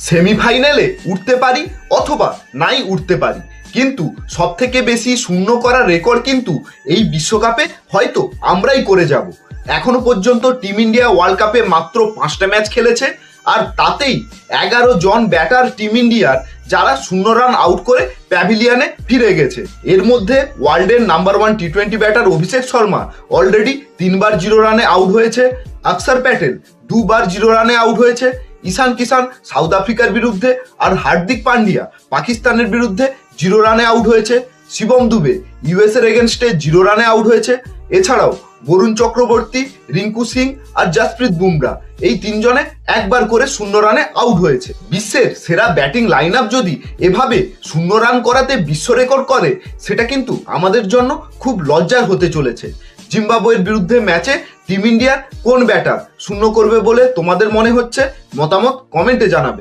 সেমিফাইনালে উঠতে পারি অথবা নাই উঠতে পারি, কিন্তু সব থেকে বেশি শূন্য করার রেকর্ড কিন্তু এই বিশ্বকাপে হয়তো আমরাই করে যাব। এখনো পর্যন্ত টিম ইন্ডিয়া ওয়ার্ল্ড কাপে মাত্র 5টা ম্যাচ খেলেছে, আর তাতেই 11 জন ব্যাটার টিম ইন্ডিয়ার যারা 0 রান আউট করে প্যাভিলিয়নে ফিরে গেছে। এর মধ্যে ওয়ার্ল্ডের number 1 T20 batter Abhishek Sharma already 3বার 0 রানে আউট হয়েছে, অক্ষর প্যাটেল 2বার 0 রানে আউট হয়েছে, ঈশান কিষান সাউথ আফ্রিকার বিরুদ্ধে আর হার্দিক পান্ডিয়া পাকিস্তানের বিরুদ্ধে 0 রানে আউট হয়েছে, শিবম দুবে ইউএস এর এগেনস্টে 0 রানে আউট হয়েছে। এছাড়াও বরুণ চক্রবর্তী, রিঙ্কু সিং আর জাসপ্রীত বুমরা এই 3 জনে একবার করে 0 রানে আউট হয়েছে। বিশ্বের সেরা ব্যাটিং লাইন আপ যদি এভাবে 0 রান করাতে বিশ্ব রেকর্ড করে, সেটা কিন্তু আমাদের জন্য খুব লজ্জার হতে চলেছে। জিম্বাবুয়ের বিরুদ্ধে ম্যাচে টিম ইন্ডিয়ার কোন ব্যাটার 0 করবে বলে তোমাদের মনে হচ্ছে? মতামত কমেন্টে জানাবে।